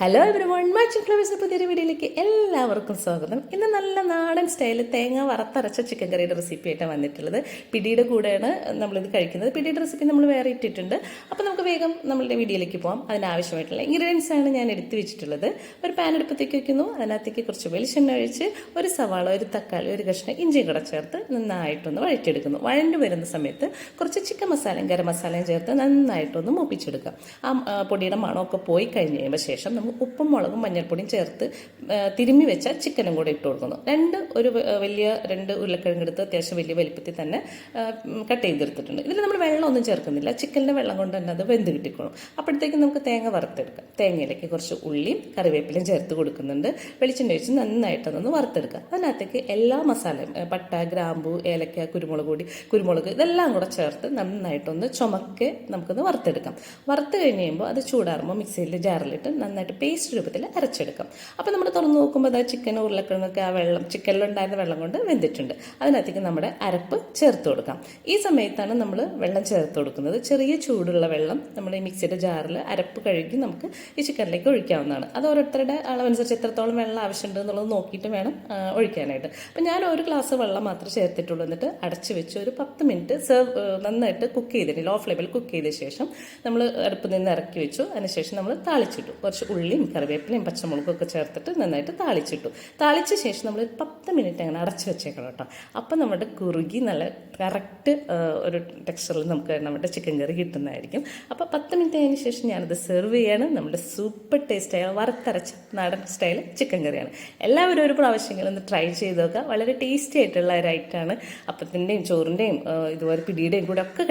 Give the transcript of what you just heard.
Hello everyone, matching ഫ്ലവേഴ്സിന്റെ പുതിയൊരു വീഡിയോയിലേക്ക് എല്ലാവർക്കും സ്വാഗതം. ഇന്ന് നല്ല നാടൻ സ്റ്റൈലിൽ തേങ്ങ വറുത്തരച്ച ചിക്കൻ കറിയുടെ റെസിപ്പി ആയിട്ടാണ് വന്നിട്ടുള്ളത്. പിടിയുടെ കൂടെയാണ് നമ്മളിത് കഴിക്കുന്നത്. പിടിയുടെ റെസിപ്പി നമ്മൾ വേറെ ഇട്ടിട്ടുണ്ട്. അപ്പോൾ നമുക്ക് വേഗം നമ്മളുടെ വീഡിയോയിലേക്ക് പോകാം. അതിനാവശ്യമായിട്ടുള്ള ഇൻഗ്രീഡിയൻസ് ആണ് ഞാൻ എടുത്തു വെച്ചിട്ടുള്ളത്. ഒരു പാൻ അടുപ്പത്തേക്ക് വയ്ക്കുന്നു. അതിനകത്തേക്ക് കുറച്ച് വെളിച്ചെണ്ണ ഒഴിച്ച് ഒരു സവാള, ഒരു തക്കാളി, ഒരു കഷ്ണം ഇഞ്ചിയും കൂടെ ചേർത്ത് നന്നായിട്ടൊന്ന് വഴറ്റിയെടുക്കുന്നു. വഴണ്ടു വരുന്ന സമയത്ത് കുറച്ച് ചിക്കൻ മസാലയും ഗരം മസാലയും ചേർത്ത് നന്നായിട്ടൊന്ന് മൂപ്പിച്ചെടുക്കാം. ആ പൊടിയുടെ മണമൊക്കെ പോയി കഴിഞ്ഞ് കഴിയുമ്പോൾ ശേഷം ഉപ്പും മുളകും മഞ്ഞൾപ്പൊടിയും ചേർത്ത് തിരുമ്മി വെച്ച ചിക്കനും കൂടെ ഇട്ട് കൊടുക്കുന്നു. വലിയ രണ്ട് ഉരുളക്കിഴങ്ങ് എടുത്ത് അത്യാവശ്യം വലിയ വലിപ്പത്തിൽ തന്നെ കട്ട് ചെയ്തെടുത്തിട്ടുണ്ട്. ഇതിൽ നമ്മൾ വെള്ളമൊന്നും ചേർക്കുന്നില്ല. ചിക്കൻ്റെ വെള്ളം കൊണ്ട് തന്നെ അത് വെന്ത് കിട്ടിക്കോളും. അപ്പോഴത്തേക്കും നമുക്ക് തേങ്ങ വറുത്തെടുക്കാം. തേങ്ങയിലേക്ക് കുറച്ച് ഉള്ളിയും കറിവേപ്പിലയും ചേർത്ത് കൊടുക്കുന്നുണ്ട്. വെളിച്ചെണ്ണ ഒഴിച്ച് നന്നായിട്ടൊന്ന് വറുത്തെടുക്കുക. അതിനകത്തേക്ക് എല്ലാ മസാലയും പട്ട, ഗ്രാമ്പു, ഏലക്ക, കുരുമുളക് ഇതെല്ലാം കൂടെ ചേർത്ത് നന്നായിട്ടൊന്ന് ചുമക്കെ നമുക്കൊന്ന് വറുത്തെടുക്കാം. വറുത്ത് കഴിഞ്ഞ് കഴിയുമ്പോൾ അത് ചൂടാറുമ്പോൾ മിക്സിയിൽ ജാറിലിട്ട് നന്നായിട്ട് പേസ്റ്റ് രൂപത്തിൽ അരച്ചെടുക്കാം. അപ്പോൾ നമ്മൾ തുറന്ന് നോക്കുമ്പോൾ അത് ചിക്കൻ ഉരുളക്കിഴങ്ങൊക്കെ ആ ചിക്കനിലുണ്ടായിരുന്ന വെള്ളം കൊണ്ട് വെന്തിട്ടുണ്ട്. അതിനകത്തേക്ക് നമ്മുടെ അരപ്പ് ചേർത്ത് കൊടുക്കാം. ഈ സമയത്താണ് നമ്മൾ വെള്ളം ചേർത്ത് കൊടുക്കുന്നത്. ചെറിയ ചൂടുള്ള വെള്ളം നമ്മൾ ഈ മിക്സിയുടെ ജാറിൽ അരപ്പ് കഴുകി നമുക്ക് ഈ ചിക്കനിലേക്ക് ഒഴിക്കാവുന്നതാണ്. അത് ഓരോരുത്തരുടെ അളവനുസരിച്ച് എത്രത്തോളം വെള്ളം ആവശ്യമുണ്ട് എന്നുള്ളത് നോക്കിയിട്ട് വേണം ഒഴിക്കാനായിട്ട്. അപ്പം ഞാൻ ഒരു ഗ്ലാസ് വെള്ളം മാത്രമേ ചേർത്തിട്ടുള്ളൂ. എന്നിട്ട് അടച്ച് വെച്ച് ഒരു 10 മിനിറ്റ് നന്നായിട്ട് കുക്ക് ചെയ്തിട്ട് ലോ ഫ്ലെയിമിൽ കുക്ക് ചെയ്ത ശേഷം നമ്മൾ അടുപ്പിൽ നിന്ന് ഇറക്കി വെച്ചു. അതിനുശേഷം നമ്മൾ താളിച്ചിട്ടു. കുറച്ച് ഉള്ളിയും കറിവേപ്പിലയും പച്ചമുളകും ഒക്കെ ചേർത്തിട്ട് നന്നായിട്ട് താളിച്ചിട്ടു. താളിച്ച ശേഷം നമ്മൾ 10 മിനിറ്റ് അങ്ങനെ അടച്ചു വെച്ചേക്കണം കേട്ടോ. അപ്പം നമ്മുടെ കുറുകി നല്ല കറക്റ്റ് ഒരു ടെക്സ്ചറിൽ നമുക്ക് നമ്മുടെ ചിക്കൻ കറി കിട്ടുന്നതായിരിക്കും. അപ്പോൾ 10 മിനിറ്റ് അതിന് ശേഷം ഞാനത് സെർവ് ചെയ്യാണ്. നമ്മുടെ സൂപ്പർ ടേസ്റ്റായ വറുത്തരച്ച നാടൻ സ്റ്റൈൽ ചിക്കൻ കറിയാണ്. എല്ലാവരും ഒരു പ്രാവശ്യങ്ങൾ ഒന്ന് ട്രൈ ചെയ്ത് നോക്കുക. വളരെ ടേസ്റ്റി ആയിട്ടുള്ള ഒരു ഐറ്റമാണ്. അപ്പത്തിൻ്റെയും ചോറിൻ്റെയും ഇതുപോലെ പിടിയുടെയും കൂടെ ഒക്കെ